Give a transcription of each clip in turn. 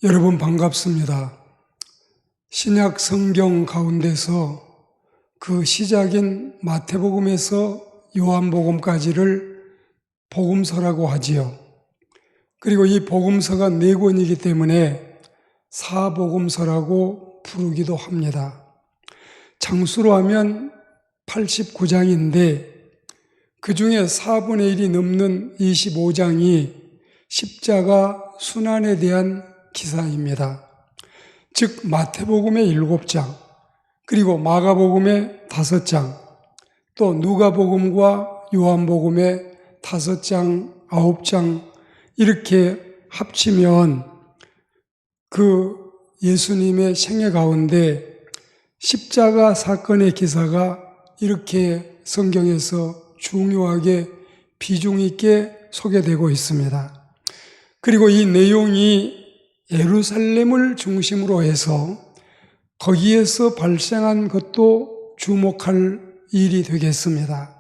여러분 반갑습니다. 신약 성경 가운데서 그 시작인 마태복음에서 요한복음까지를 복음서라고 하지요. 그리고 이 복음서가 4권이기 때문에 사복음서라고 부르기도 합니다. 장수로 하면 89장인데 그 중에 4분의 1이 넘는 25장이 십자가 순환에 대한 기사입니다. 즉 마태복음의 7장, 그리고 마가복음의 5장, 또 누가복음과 요한복음의 5장, 9장 이렇게 합치면 그 예수님의 생애 가운데 십자가 사건의 기사가 이렇게 성경에서 중요하게 비중 있게 소개되고 있습니다. 그리고 이 내용이 예루살렘을 중심으로 해서 거기에서 발생한 것도 주목할 일이 되겠습니다.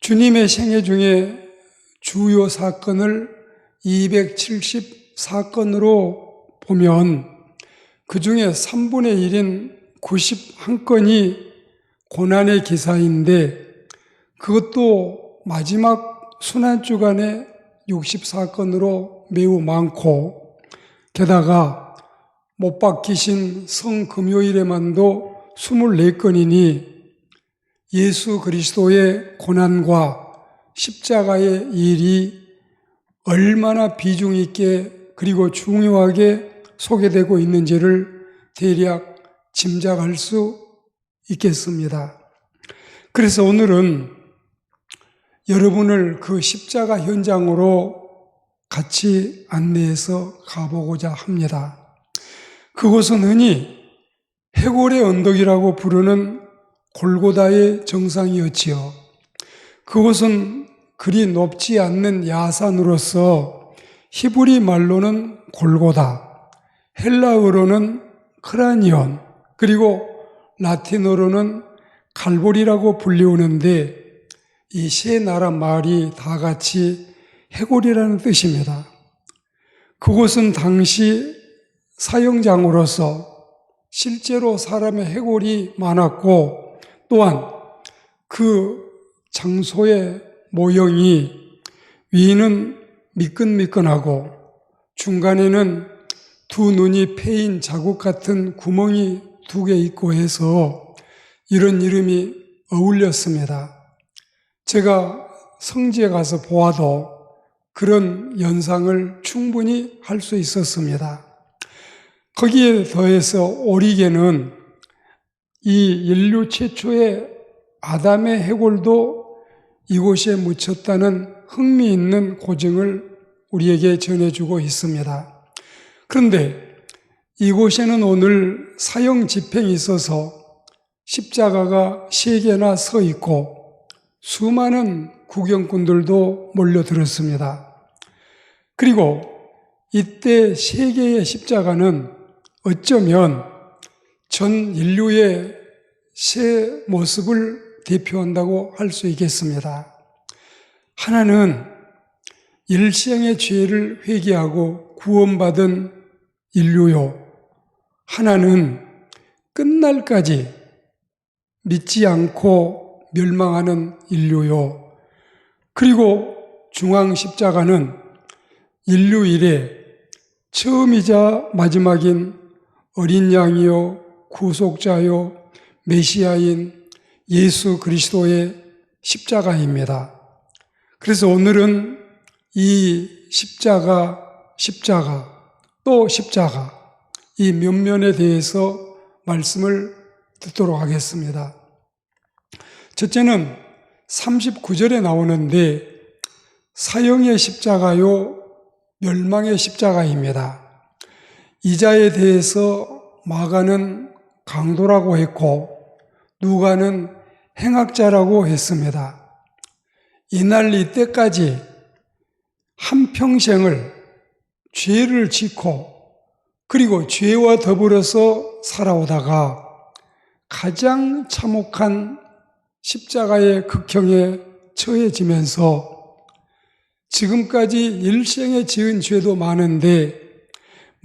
주님의 생애 중에 주요 사건을 270사건으로 보면 그 중에 3분의 1인 91건이 고난의 기사인데 그것도 마지막 순환주간에 64건으로 매우 많고 게다가 못 박히신 성금요일에만도 24건이니 예수 그리스도의 고난과 십자가의 일이 얼마나 비중 있게 그리고 중요하게 소개되고 있는지를 대략 짐작할 수 있겠습니다. 그래서 오늘은 여러분을 그 십자가 현장으로 같이 안내해서 가보고자 합니다. 그곳은 흔히 해골의 언덕이라고 부르는 골고다의 정상이었지요. 그곳은 그리 높지 않는 야산으로서 히브리 말로는 골고다, 헬라어로는 크라니온, 그리고 라틴어로는 갈보리라고 불리우는데 이 세 나라 말이 다 같이 해골이라는 뜻입니다. 그곳은 당시 사형장으로서 실제로 사람의 해골이 많았고 또한 그 장소의 모형이 위는 미끈미끈하고 중간에는 두 눈이 패인 자국 같은 구멍이 2개 있고 해서 이런 이름이 어울렸습니다. 제가 성지에 가서 보아도 그런 연상을 충분히 할 수 있었습니다. 거기에 더해서 오리게는 이 인류 최초의 아담의 해골도 이곳에 묻혔다는 흥미있는 고증을 우리에게 전해주고 있습니다. 그런데 이곳에는 오늘 사형 집행이 있어서 십자가가 3개나 서 있고 수많은 구경꾼들도 몰려들었습니다. 그리고 이때 3개의 십자가는 어쩌면 전 인류의 새 모습을 대표한다고 할 수 있겠습니다. 하나는 일생의 죄를 회개하고 구원받은 인류요. 하나는 끝날까지 믿지 않고 멸망하는 인류요. 그리고 중앙 십자가는 인류 이래 처음이자 마지막인 어린 양이요 구속자요 메시아인 예수 그리스도의 십자가입니다. 그래서 오늘은 이 십자가 또 십자가 이 면면에 대해서 말씀을 듣도록 하겠습니다. 첫째는 39절에 나오는데 사형의 십자가요 멸망의 십자가입니다. 이자에 대해서 마가는 강도라고 했고 누가는 행악자라고 했습니다. 이날 이때까지 한평생을 죄를 짓고 그리고 죄와 더불어서 살아오다가 가장 참혹한 십자가의 극형에 처해지면서 지금까지 일생에 지은 죄도 많은데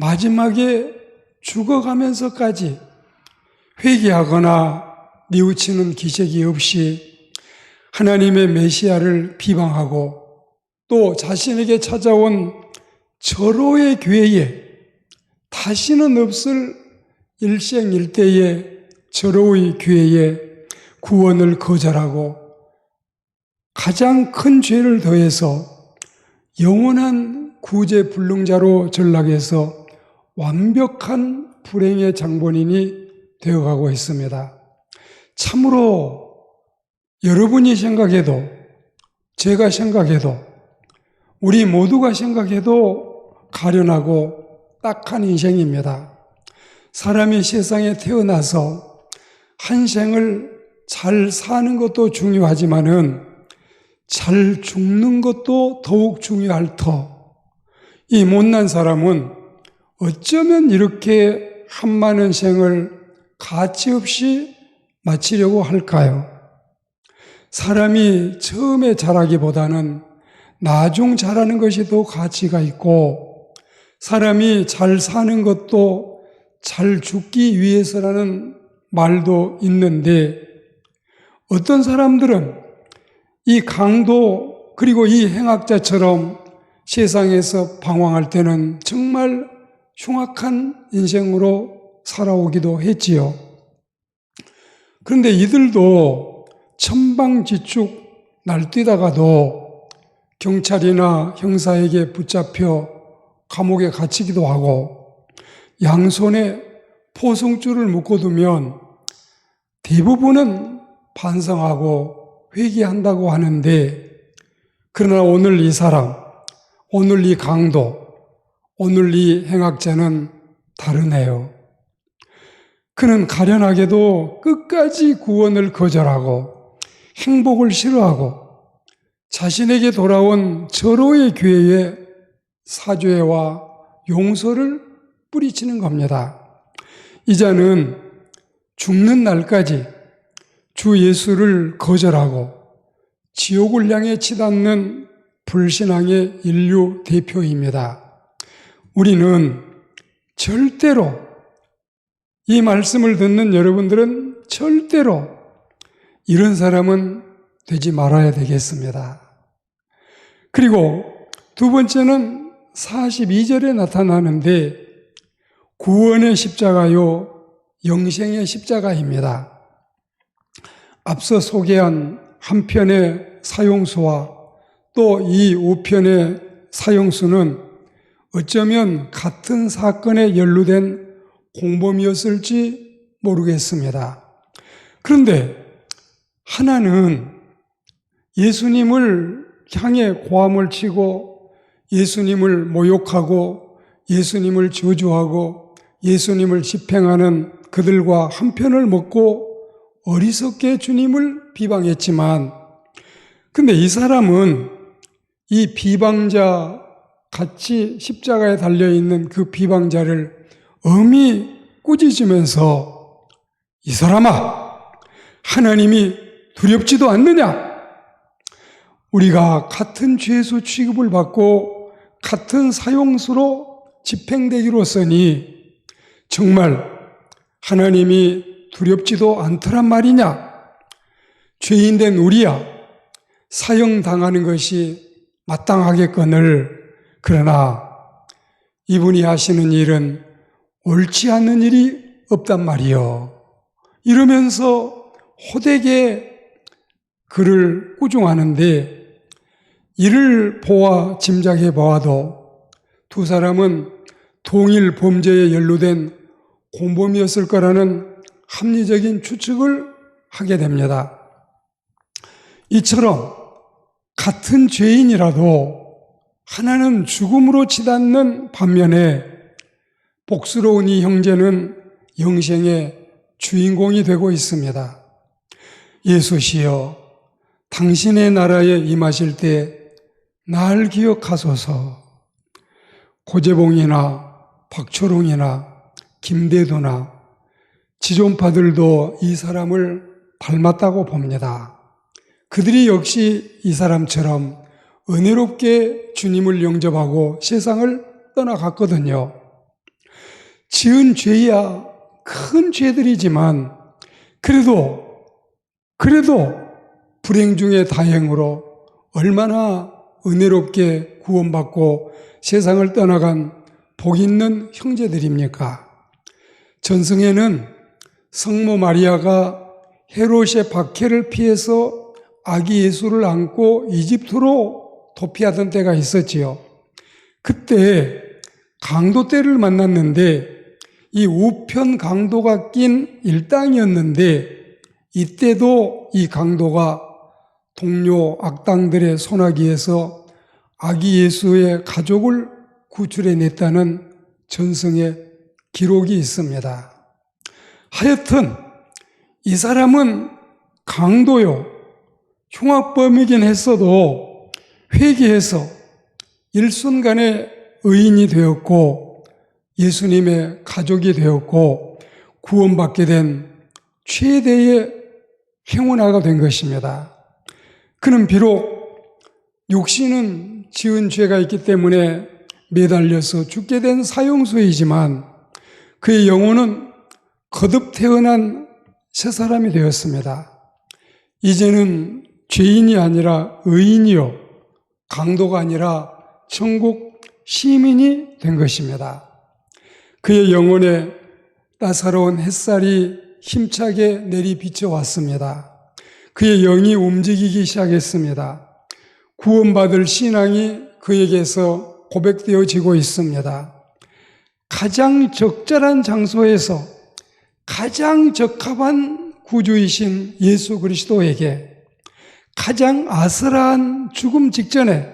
마지막에 죽어가면서까지 회개하거나 뉘우치는 기색이 없이 하나님의 메시아를 비방하고 또 자신에게 찾아온 절호의 기회에 다시는 없을 일생일대의 절호의 기회에 구원을 거절하고 가장 큰 죄를 더해서 영원한 구제불능자로 전락해서 완벽한 불행의 장본인이 되어가고 있습니다. 참으로 여러분이 생각해도 제가 생각해도 우리 모두가 생각해도 가련하고 딱한 인생입니다. 사람이 세상에 태어나서 한 생을 잘 사는 것도 중요하지만은 잘 죽는 것도 더욱 중요할 터. 이 못난 사람은 어쩌면 이렇게 한많은 생을 가치없이 마치려고 할까요? 사람이 처음에 자라기보다는 나중 자라는 것이 더 가치가 있고 사람이 잘 사는 것도 잘 죽기 위해서라는 말도 있는데 어떤 사람들은 이 강도 그리고 이 행악자처럼 세상에서 방황할 때는 정말 흉악한 인생으로 살아오기도 했지요. 그런데 이들도 천방지축 날뛰다가도 경찰이나 형사에게 붙잡혀 감옥에 갇히기도 하고 양손에 포승줄을 묶어두면 대부분은 반성하고 회개한다고 하는데 그러나 오늘 이 사람, 오늘 이 강도, 오늘 이 행악자는 다르네요. 그는 가련하게도 끝까지 구원을 거절하고 행복을 싫어하고 자신에게 돌아온 절호의 기회에 사죄와 용서를 뿌리치는 겁니다. 이 자는 죽는 날까지 주 예수를 거절하고 지옥을 향해 치닫는 불신앙의 인류 대표입니다. 우리는 절대로 이 말씀을 듣는 여러분들은 절대로 이런 사람은 되지 말아야 되겠습니다. 그리고 두 번째는 42절에 나타나는데 구원의 십자가요 영생의 십자가입니다. 앞서 소개한 한 편의 사용수와 또 이 우편의 사용수는 어쩌면 같은 사건에 연루된 공범이었을지 모르겠습니다. 그런데 하나는 예수님을 향해 고함을 치고 예수님을 모욕하고 예수님을 저주하고 예수님을 집행하는 그들과 한 편을 먹고 어리석게 주님을 비방했지만 근데 이 사람은 이 비방자 같이 십자가에 달려있는 그 비방자를 엄히 꾸짖으면서 이 사람아 하나님이 두렵지도 않느냐? 우리가 같은 죄수 취급을 받고 같은 사형수로 집행되기로서니 정말 하나님이 두렵지도 않더란 말이냐? 죄인된 우리야 사형당하는 것이 마땅하겠거늘 그러나 이분이 하시는 일은 옳지 않는 일이 없단 말이요. 이러면서 호되게 그를 꾸중하는데 이를 보아 짐작해 보아도 두 사람은 동일 범죄에 연루된 공범이었을 거라는 합리적인 추측을 하게 됩니다. 이처럼 같은 죄인이라도 하나는 죽음으로 치닫는 반면에 복스러운 이 형제는 영생의 주인공이 되고 있습니다. 예수시여 당신의 나라에 임하실 때 날 기억하소서. 고재봉이나 박초롱이나 김대도나 지존파들도 이 사람을 닮았다고 봅니다. 그들이 역시 이 사람처럼 은혜롭게 주님을 영접하고 세상을 떠나갔거든요. 지은 죄야 큰 죄들이지만 그래도 불행 중에 다행으로 얼마나 은혜롭게 구원받고 세상을 떠나간 복 있는 형제들입니까? 전승에는 성모 마리아가 헤롯의 박해를 피해서 아기 예수를 안고 이집트로 도피하던 때가 있었지요. 그때 강도떼를 만났는데 이 우편 강도가 낀 일당이었는데 이때도 이 강도가 동료 악당들의 손아귀에서 아기 예수의 가족을 구출해냈다는 전승의 기록이 있습니다. 하여튼 이 사람은 강도요, 흉악범이긴 했어도 회개해서 일순간에 의인이 되었고 예수님의 가족이 되었고 구원받게 된 최대의 행운아가 된 것입니다. 그는 비록 육신은 지은 죄가 있기 때문에 매달려서 죽게 된 사형수이지만 그의 영혼은 거듭 태어난 새 사람이 되었습니다. 이제는 죄인이 아니라 의인이요, 강도가 아니라 천국 시민이 된 것입니다. 그의 영혼에 따사로운 햇살이 힘차게 내리 비춰왔습니다. 그의 영이 움직이기 시작했습니다. 구원받을 신앙이 그에게서 고백되어지고 있습니다. 가장 적절한 장소에서 가장 적합한 구주이신 예수 그리스도에게 가장 아슬한 죽음 직전에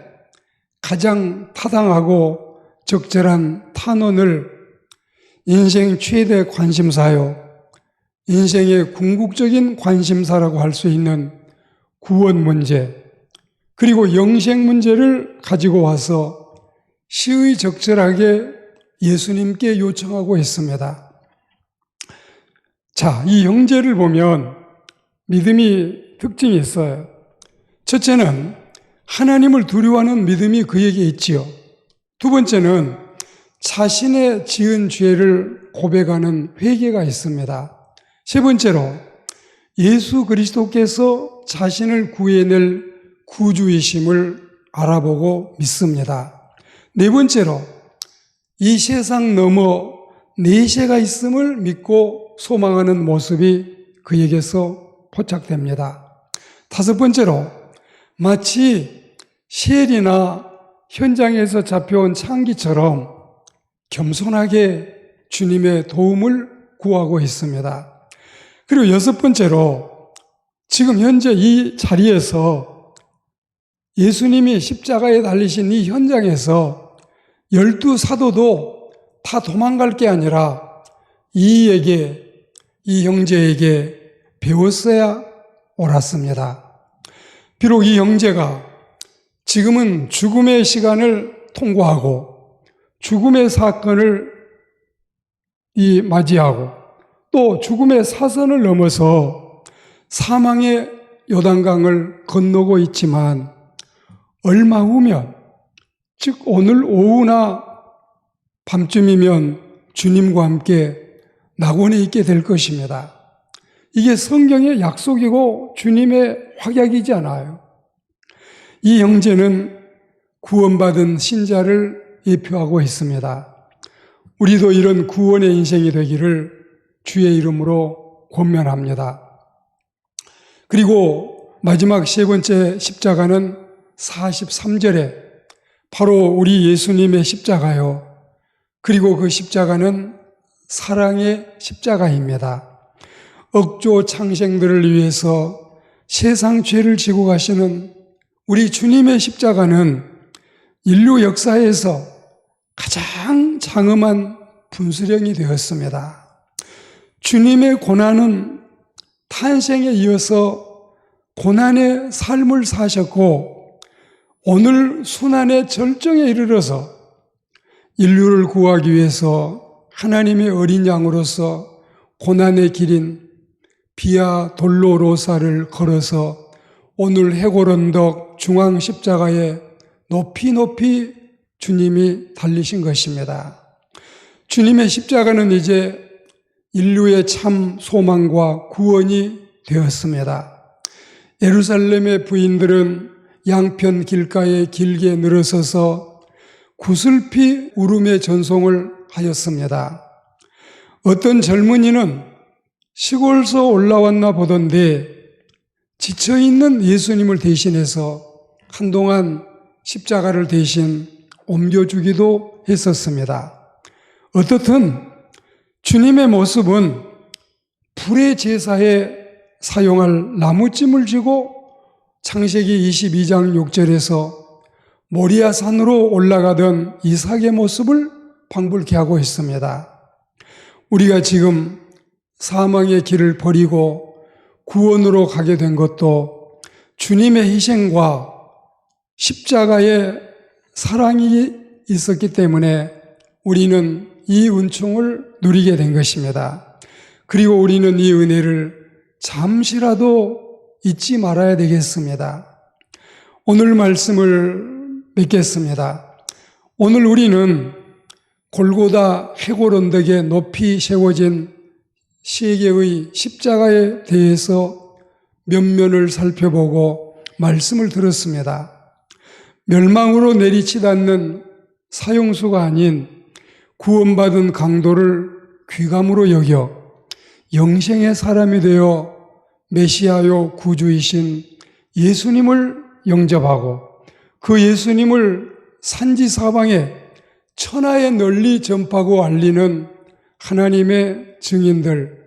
가장 타당하고 적절한 탄원을 인생 최대 관심사요, 인생의 궁극적인 관심사라고 할 수 있는 구원 문제, 그리고 영생 문제를 가지고 와서 시의적절하게 예수님께 요청하고 있습니다. 자, 이 형제를 보면 믿음이 특징이 있어요. 첫째는 하나님을 두려워하는 믿음이 그에게 있지요. 두 번째는 자신의 지은 죄를 고백하는 회개가 있습니다. 세 번째로 예수 그리스도께서 자신을 구해낼 구주이심을 알아보고 믿습니다. 네 번째로 이 세상 너머 내세가 있음을 믿고 소망하는 모습이 그에게서 포착됩니다. 다섯 번째로 마치 시엘이나 현장에서 잡혀온 창기처럼 겸손하게 주님의 도움을 구하고 있습니다. 그리고 여섯 번째로 지금 현재 이 자리에서 예수님이 십자가에 달리신 이 현장에서 12사도도 다 도망갈 게 아니라 이 형제에게 배웠어야 옳았습니다. 비록 이 형제가 지금은 죽음의 시간을 통과하고 죽음의 사건을 맞이하고 또 죽음의 사선을 넘어서 사망의 요단강을 건너고 있지만 얼마 후면, 즉 오늘 오후나 밤쯤이면 주님과 함께 낙원에 있게 될 것입니다. 이게 성경의 약속이고 주님의 확약이지 않아요. 이 형제는 구원받은 신자를 예표하고 있습니다. 우리도 이런 구원의 인생이 되기를 주의 이름으로 권면합니다. 그리고 마지막 세 번째 십자가는 43절에 바로 우리 예수님의 십자가요. 그리고 그 십자가는 사랑의 십자가입니다. 억조 창생들을 위해서 세상 죄를 지고 가시는 우리 주님의 십자가는 인류 역사에서 가장 장엄한 분수령이 되었습니다. 주님의 고난은 탄생에 이어서 고난의 삶을 사셨고 오늘 순환의 절정에 이르러서 인류를 구하기 위해서 하나님의 어린 양으로서 고난의 길인 비아 돌로로사를 걸어서 오늘 해골언덕 중앙 십자가에 높이 높이 주님이 달리신 것입니다. 주님의 십자가는 이제 인류의 참 소망과 구원이 되었습니다. 예루살렘의 부인들은 양편 길가에 길게 늘어서서 구슬피 울음의 전송을 하였습니다. 어떤 젊은이는 시골서 올라왔나 보던데 지쳐있는 예수님을 대신해서 한동안 십자가를 대신 옮겨주기도 했었습니다. 어떻든 주님의 모습은 불의 제사에 사용할 나무찜을 쥐고 창세기 22장 6절에서 모리아 산으로 올라가던 이삭의 모습을 방불케 하고 있습니다. 우리가 지금 사망의 길을 버리고 구원으로 가게 된 것도 주님의 희생과 십자가의 사랑이 있었기 때문에 우리는 이 은총을 누리게 된 것입니다. 그리고 우리는 이 은혜를 잠시라도 잊지 말아야 되겠습니다. 오늘 말씀을 맺겠습니다. 오늘 우리는 골고다 해골 언덕에 높이 세워진 세 개의 십자가에 대해서 면면을 살펴보고 말씀을 들었습니다. 멸망으로 내리치닫는 사형수가 아닌 구원받은 강도를 귀감으로 여겨 영생의 사람이 되어 메시아요 구주이신 예수님을 영접하고 그 예수님을 산지사방에 천하에 널리 전파하고 알리는 하나님의 증인들,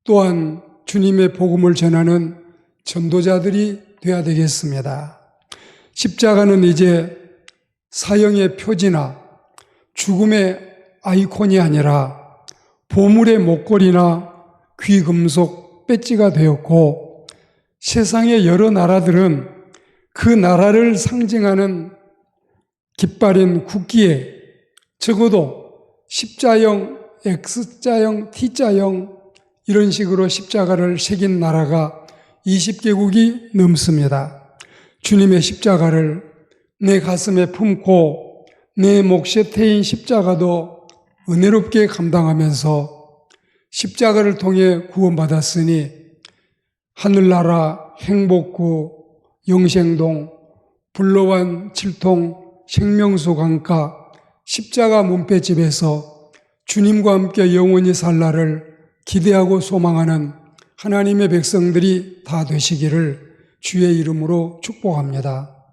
또한 주님의 복음을 전하는 전도자들이 되어야 되겠습니다. 십자가는 이제 사형의 표지나 죽음의 아이콘이 아니라 보물의 목걸이나 귀금속 배지가 되었고, 세상의 여러 나라들은 그 나라를 상징하는 깃발인 국기에 적어도 십자형, X자형, T자형 이런 식으로 십자가를 새긴 나라가 20개국이 넘습니다. 주님의 십자가를 내 가슴에 품고 내 몫에 태인 십자가도 은혜롭게 감당하면서 십자가를 통해 구원받았으니 하늘나라, 행복구, 영생동, 불로wan 7통, 생명수 강가, 십자가 문패집에서 주님과 함께 영원히 살 날을 기대하고 소망하는 하나님의 백성들이 다 되시기를 주의 이름으로 축복합니다.